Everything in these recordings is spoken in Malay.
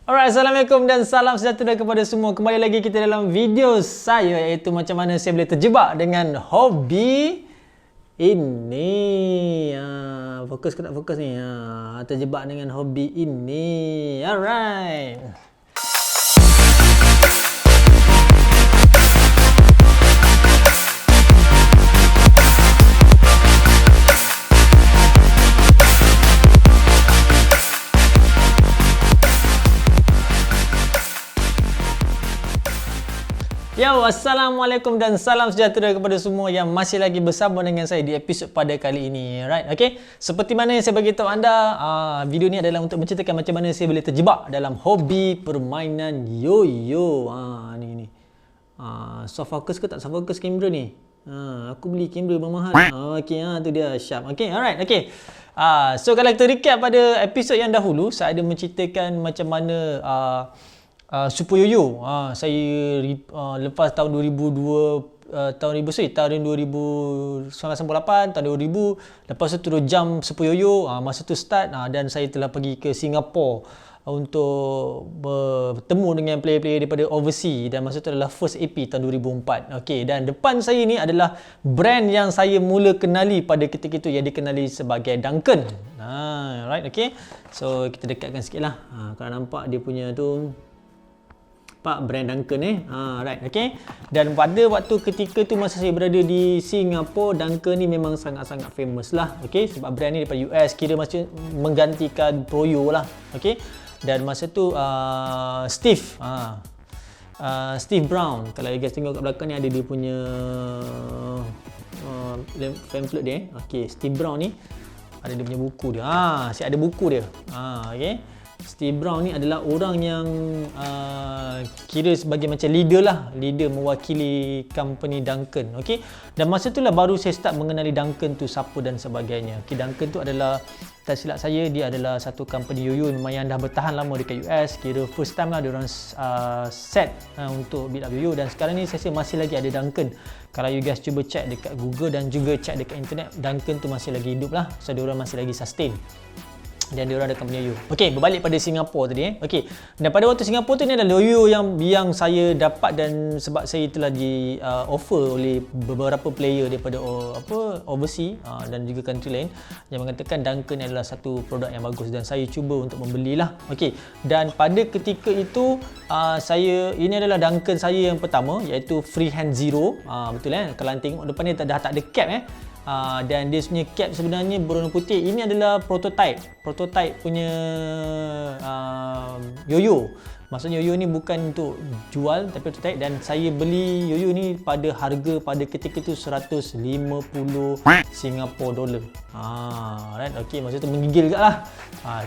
Alright, Assalamualaikum dan salam sejahtera kepada semua. Kembali lagi kita dalam video saya, iaitu macam mana saya boleh terjebak dengan hobi ini. Fokus ke tak fokus ni? Terjebak dengan hobi ini. Alright. Yo, Assalamualaikum dan salam sejahtera kepada semua yang masih lagi bersama dengan saya di episod pada kali ini. Right, okay. Seperti mana yang saya beritahu anda, video ni adalah untuk menceritakan macam mana saya boleh terjebak dalam hobi permainan yo-yo. Ni. Soft focus ke tak soft focus kamera ni? Aku beli kamera bermahal. Okay, tu dia, sharp. Okay, alright, okay. So kalau kita recap pada episod yang dahulu, saya ada menceritakan macam mana Super Yo-Yo. Saya lepas tahun 2002, tahun 1998, tahun 2000, lepas tu terus jump Super Yo-Yo, masa tu start, dan saya telah pergi ke Singapura untuk bertemu dengan player-player daripada overseas, dan masa tu adalah first AP tahun 2004. Okey, dan depan saya ni adalah brand yang saya mula kenali pada ketika itu, yang dikenali sebagai Duncan. Right, okey. So kita dekatkan sikitlah. Kalau nampak dia punya tu brand Duncan ni. Right, okay. Dan pada waktu ketika tu masa saya berada di Singapura, Duncan ni memang sangat-sangat famous lah. Okay, sebab brand ni daripada US, kira macam menggantikan Proyo lah. Okay. Dan masa tu Steve Brown, kalau you guys tengok kat belakang ni ada dia punya pamphlet dia. Okay, Steve Brown ni ada dia punya buku dia. Saya ada buku dia. Okay. Steve Brown ni adalah orang yang kira sebagai macam leader lah, leader mewakili company Duncan. Okay? Dan masa tu lah baru saya start mengenali Duncan tu siapa dan sebagainya. Okay, Duncan tu adalah, tak silap saya, dia adalah satu company yo-yo memang yang dah bertahan lama dekat US. Kira first time lah dia orang set untuk build up yo-yo, dan sekarang ni saya masih lagi ada Duncan. Kalau you guys cuba check dekat Google dan juga check dekat internet, Duncan tu masih lagi hidup lah. So dia orang masih lagi sustain. Dan dia orang ada company yo-yo. Okey, berbalik pada Singapura tadi. Okey. Dan pada waktu Singapura tu ni adalah yo-yo yang saya dapat, dan sebab saya telah di offer oleh beberapa player daripada overseas dan juga country lain yang mengatakan Duncan adalah satu produk yang bagus, dan saya cuba untuk membelilah. Okey. Dan pada ketika itu ini adalah Duncan saya yang pertama, iaitu Freehand Zero. Betul kalau tengok depan ni dah tak ada cap dan dia punya cap sebenarnya berwarna putih. Ini adalah prototype punya yo-yo. Maksudnya yo-yo ni bukan untuk jual tapi prototype, dan saya beli yo-yo ni pada harga pada ketika itu 150 Singapore dollar. Right, okey, masa tu menggigil juga lah.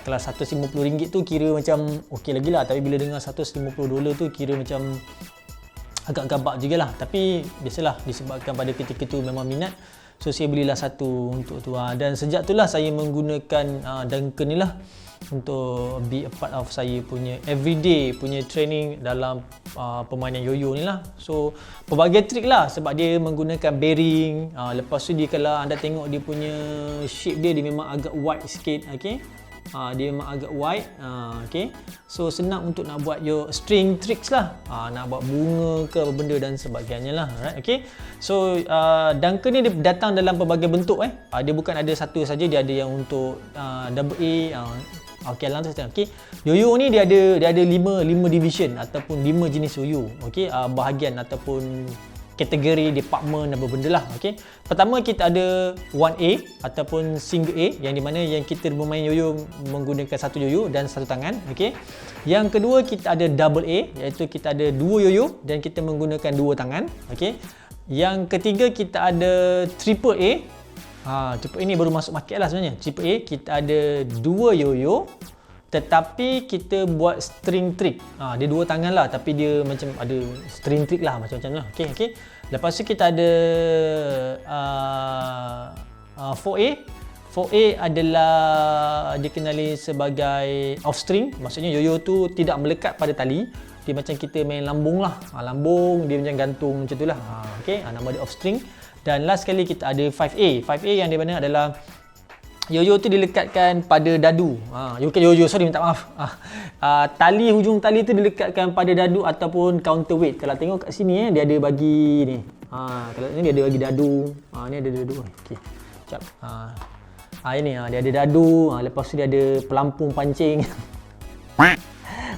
Kalau 150 ringgit tu kira macam okey lagi lah, tapi bila dengar 150 dolar tu kira macam agak gabak jugalah. Tapi biasalah, disebabkan pada ketika itu memang minat, so saya belilah satu untuk tu. Dan sejak itulah saya menggunakan Duncan ni lah untuk be a part of saya punya everyday punya training dalam permainan yo-yo ni lah. So pelbagai trik lah, sebab dia menggunakan bearing. Lepas tu dia, kalau anda tengok dia punya shape dia memang agak wide sikit. Okay, dia memang agak wide. Okay, so senang untuk nak buat your string tricks lah, nak buat bunga ke apa benda dan sebagainya lah. Right, okay. So Duncan ni dia datang dalam pelbagai bentuk. Dia bukan ada satu saja, dia ada yang untuk double A. Okay, langsung saja. Okay, yo-yo ni dia ada 5 division ataupun 5 jenis yo-yo. Okay, bahagian ataupun kategori department apa benda lah. Okay, pertama kita ada 1A ataupun single A, yang di mana yang kita bermain yo-yo menggunakan satu yo-yo dan satu tangan. Okay, yang kedua kita ada double A, iaitu kita ada 2 yo-yo dan kita menggunakan 2 tangan. Okay, yang ketiga kita ada triple A. Triple A ni baru masuk market lah sebenarnya. Triple A kita ada 2 yo-yo tetapi kita buat string trick. Dia 2 tangan lah, tapi dia macam ada string trick lah, macam-macam lah. Okay. Lepas tu kita ada 4A. 4A adalah dikenali sebagai off string. Maksudnya yo-yo tu tidak melekat pada tali. Dia macam kita main lambung lah. Lambung dia macam gantung macam tu lah. Okay, nama dia off string. Dan last sekali kita ada 5A. 5A yang di mana adalah Yoyo tu dilekatkan pada dadu. Bukan yoyo, sorry, minta maaf. Tali, hujung tali tu dilekatkan pada dadu ataupun counterweight. Kalau tengok kat sini dia ada bagi ni. Kalau ni dia ada bagi dadu. Ni ada dadu. Okey. Sekejap. Ini dia ada dadu. Lepas tu dia ada pelampung pancing.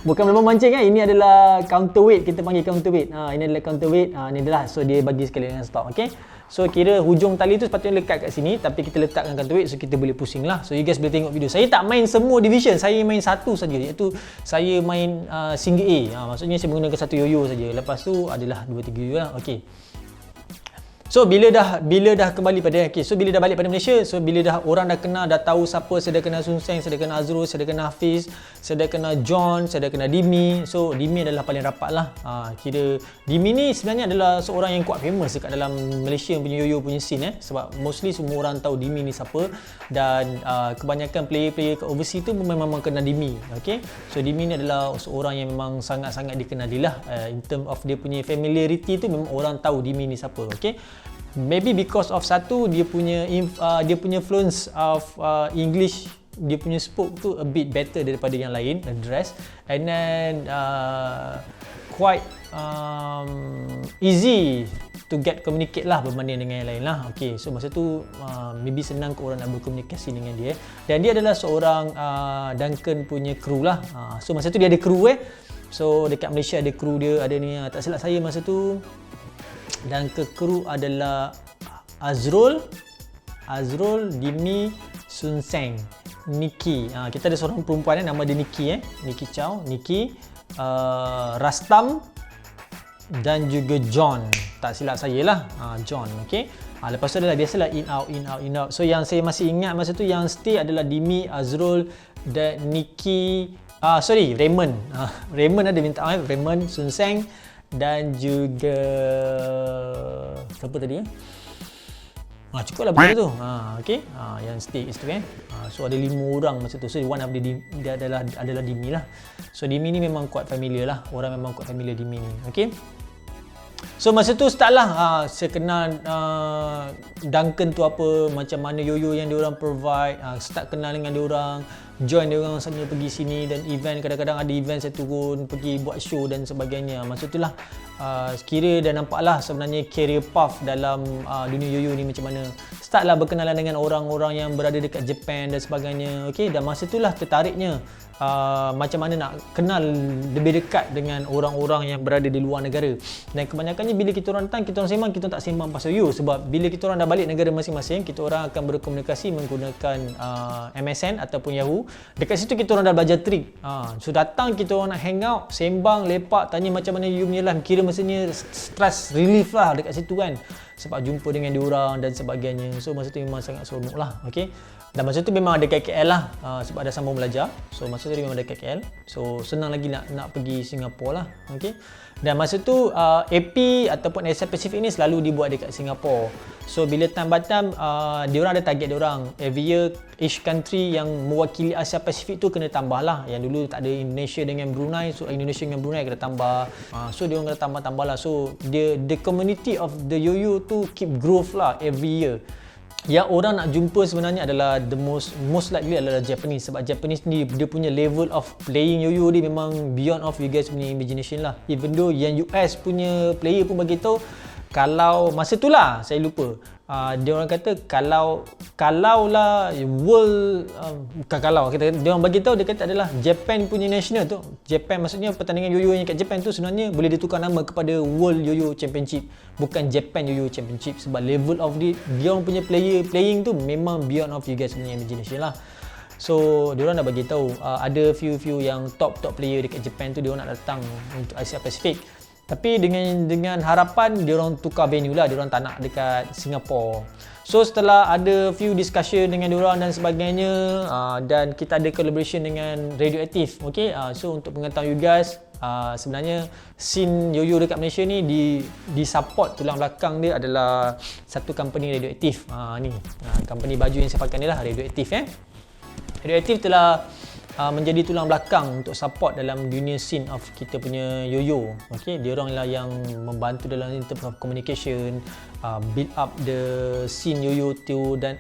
Bukan pelampung pancing kan. Ini adalah counterweight. Kita panggil counterweight. Ini adalah counterweight. Ini adalah. So dia bagi sekali dengan stok. Okey. So kira hujung tali tu sepatutnya lekat kat sini, tapi kita letakkan counterweight so kita boleh pusing lah. So you guys boleh tengok video. Saya tak main semua division, saya main satu saja, iaitu saya main single A. Maksudnya saya menggunakan satu yoyo saja. Lepas tu adalah 2-3 yoyo lah. Okey. So bila dah kembali pada so bila dah balik pada Malaysia, so bila dah orang dah kenal, dah tahu siapa, saya dah kenal Sun Seng, saya dah kenal Azrul, saya dah kenal Hafiz, saya dah kenal John, saya dah kenal Dimi. So Dimi adalah paling rapat lah. Kira Dimi ni sebenarnya adalah seorang yang kuat famous dekat dalam Malaysia punya yoyo punya scene sebab mostly semua orang tahu Dimi ni siapa, dan kebanyakan player-player kat overseas tu memang kenal Dimi. Okay? So Dimi ni adalah seorang yang memang sangat-sangat dikenali lah. In term of dia punya familiarity tu memang orang tahu Dimi ni siapa. Okay? Maybe because of satu dia punya fluence of English, dia punya spoke tu a bit better daripada yang lain, address, and then quite easy to get communicate lah berbanding dengan yang lain lah. Okay, so masa tu maybe senang ke orang nak berkomunikasi dengan dia, dan dia adalah seorang Duncan punya kru lah. So masa tu dia ada kru so dekat Malaysia ada kru dia, ada ni, tak silap saya masa tu. Dan ke kru adalah Azrul, Dimi, Sun Seng, Nikki. Kita ada seorang perempuan nama dia Nikki Nikki Chow, Nikki, Rastam dan juga John. Tak silap saya lah, John. Okey. Lepas tu adalah biasalah in out. So yang saya masih ingat masa tu yang stay adalah Dimi, Azrul dan Nikki. Raymond. Raymond ada, minta maaf, Raymond, Sun Seng dan juga siapa tadi cukup lah benda tu. Okay. Yang stay is tu so ada 5 orang masa tu. So one of dia adalah Dimi lah. So Dimi ni memang kuat familiar lah, orang memang kuat familiar Dimi ni. Okay. So masa tu start lah saya kenal Duncan tu apa, macam mana yoyo yang diorang provide, start kenal dengan diorang, join diorang sana pergi sini, dan event, kadang-kadang ada event saya turun pergi buat show dan sebagainya. Masa tu lah kira dah nampak lah sebenarnya career path dalam dunia yoyo ni macam mana. Start lah berkenalan dengan orang-orang yang berada dekat Japan dan sebagainya. Okay, dan masa tu lah tertariknya macam mana nak kenal lebih dekat dengan orang-orang yang berada di luar negara. Dan kebanyakannya bila kita orang datang, kita orang sembang, kita tak sembang pasal yoyo, sebab bila kita orang dah balik negara masing-masing, kita orang akan berkomunikasi menggunakan MSN ataupun Yahoo. Dekat situ kita orang dah belajar trik. So datang kita orang nak hang out, sembang, lepak, tanya macam mana you punya life, kira masanya stress relief lah dekat situ kan, sebab jumpa dengan diorang dan sebagainya. So masa tu memang sangat seronok lah. Okay. Dan masa tu memang ada KKL lah, sebab ada sambung belajar. So masa tu memang ada KKL. So senang lagi nak pergi Singapura lah. Okay. Dan masa tu AP ataupun Asia Pacific ni selalu dibuat dekat Singapura. So bila time Batam, diorang ada target diorang. Every year each country yang mewakili Asia Pacific tu kena tambah lah. Yang dulu tak ada Indonesia dengan Brunei, so Indonesia dengan Brunei kena tambah. So diorang kena tambah-tambah lah. So the community of the yoyo tu keep growth lah every year. Yang orang nak jumpa sebenarnya adalah the most likely adalah Japanese, sebab Japanese ni dia punya level of playing yoyo dia memang beyond of you guys punya imagination lah. Even though yang US punya player pun bagi tahu, kalau masa tu lah saya lupa, dia orang kata kalau lah world bukan kalau kita dia orang bagi tahu, dia kata adalah Japan punya national tu, Japan maksudnya pertandingan yoyo yang kat Japan tu sebenarnya boleh ditukar nama kepada World Yoyo Championship, bukan Japan Yoyo Championship, sebab level of dia orang punya playing tu memang beyond of you guys punya imagination lah. So diorang dah bagi tahu ada few yang top player dekat Japan tu diorang nak datang untuk Asia Pacific. Tapi dengan harapan diorang tukar venue lah, diorang tak nak dekat Singapore. So setelah ada few discussion dengan diorang dan sebagainya, dan kita ada collaboration dengan Radioactive. Okay, so untuk pengetahuan you guys, sebenarnya scene yoyo dekat Malaysia ni di support tulang belakang dia adalah satu company Radioactive. Ni company baju yang saya pakai ni lah, Radioactive. Radioactive telah menjadi tulang belakang untuk support dalam dunia scene of kita punya yoyo. Okay, dia orang lah yang membantu dalam in terms of communication, build up the scene yoyo tu dan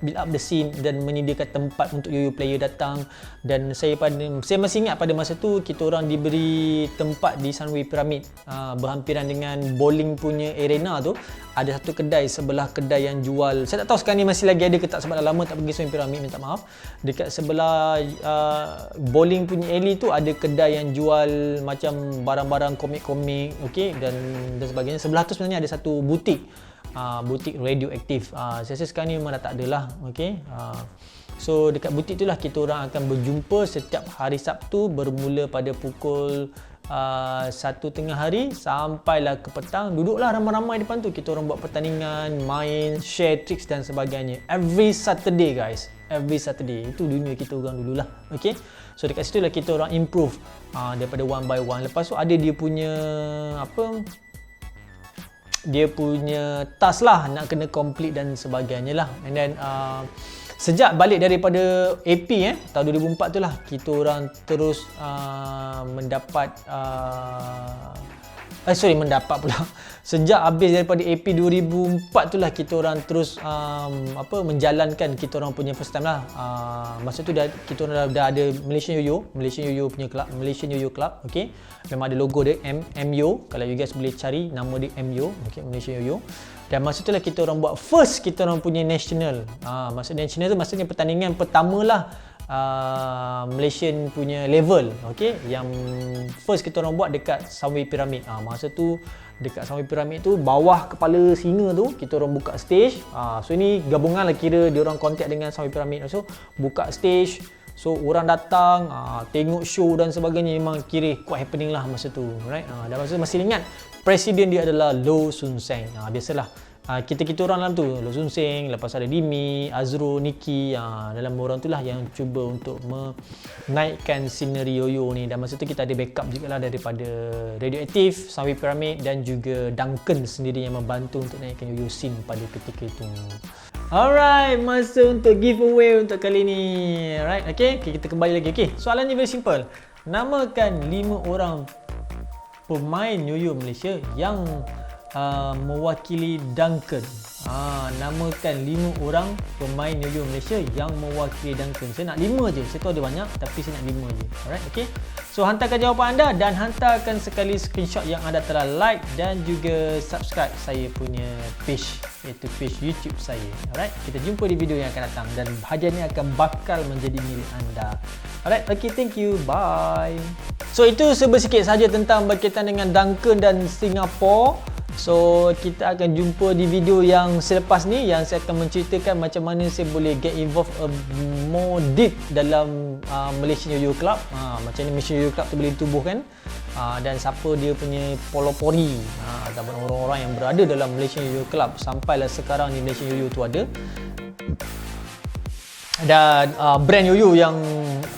build up the scene dan menyediakan tempat untuk yoyo player datang. Dan saya masih ingat pada masa tu kita orang diberi tempat di Sunway Pyramid, berhampiran dengan bowling punya arena tu. Ada satu kedai sebelah kedai yang jual, saya tak tahu sekarang ni masih lagi ada ke tak sebab dah lama tak pergi Sunway Pyramid, minta maaf. Dekat sebelah bowling punya alley tu ada kedai yang jual macam barang-barang komik-komik, okey, dan sebagainya. Sebelah tu sebenarnya ada satu butik, butik radioaktif. Saya rasa sekarang ni memang dah tak ada lah, okey. So dekat butik itulah kita orang akan berjumpa setiap hari Sabtu bermula pada pukul 1:30 hari sampailah ke petang. Duduklah ramai-ramai depan tu, kita orang buat pertandingan, main, share tricks dan sebagainya. Every Saturday guys, every Saturday. Itu dunia kita orang dululah, okay. So dekat situ lah kita orang improve daripada one by one. Lepas tu ada dia punya dia punya task lah, nak kena complete dan sebagainya lah. And then sejak balik daripada AP tahun 2004 tu lah, kita orang terus mendapat pula. Sejak habis daripada AP 2004 tu lah kita orang terus menjalankan kita orang punya first time lah. Masa tu kita orang dah ada Malaysian Yo-Yo punya club, Malaysian Yo-Yo Club, okey. Memang ada logo dia MYO, kalau you guys boleh cari nama dia MYO, okey, Malaysian Yo-Yo. Dan masa tu lah kita orang buat first kita orang punya national. Maksud national tu maksudnya pertandingan pertama lah Malaysian punya level, okey, yang first kita orang buat dekat Sunway Pyramid. Masa tu dekat Sunway Pyramid tu bawah kepala singa tu kita orang buka stage. So ini gabungan lah, kira dia orang contact dengan Sunway Pyramid. So buka stage, so orang datang tengok show dan sebagainya. Memang kira quite happening lah masa tu, right? Dan masa tu masih ingat presiden dia adalah Loh Sun Seng. Biasalah kita orang dalam tu, Loh Sun Seng, lepas ada Dimi, Azro, Niki, dalam orang tu lah yang cuba untuk menaikkan sineri yoyo ni. Dan masa tu kita ada backup juga lah daripada Radioactive, Sunway Pyramid dan juga Duncan sendiri yang membantu untuk naikkan yoyo scene pada ketika itu. Alright, masa untuk giveaway untuk kali ni. Alright, okay, kita kembali lagi. Okay, soalannya very simple. Namakan 5 orang pemain yoyo Malaysia yang mewakili Duncan. Namakan 5 orang pemain yoyo Malaysia yang mewakili Duncan. Saya nak 5 je. Saya tahu ada banyak tapi saya nak 5 je. Alright, okay. So hantarkan jawapan anda dan hantarkan sekali screenshot yang anda telah like dan juga subscribe saya punya page, iaitu page YouTube saya. Alright, kita jumpa di video yang akan datang dan hadiah ni akan bakal menjadi milik anda. Alright, okay, thank you. Bye. So itu sebesikit saja tentang berkaitan dengan Duncan dan Singapore. So kita akan jumpa di video yang selepas ni, yang saya akan menceritakan macam mana saya boleh get involved more deep dalam Malaysian Yo-Yo Club. Macam ni Malaysian Yo-Yo Club tu boleh ditubuhkan, dan siapa dia punya pelopori ataupun orang-orang yang berada dalam Malaysian Yo-Yo Club sampailah sekarang ni Malaysian Yo-Yo tu ada. Dan brand yoyo yang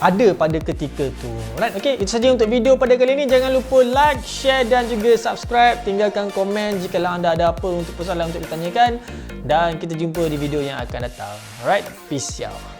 ada pada ketika tu. Alright, okay, itu saja untuk video pada kali ini. Jangan lupa like, share dan juga subscribe. Tinggalkan komen jika anda ada apa untuk persoalan untuk ditanyakan. Dan kita jumpa di video yang akan datang. Alright, peace out.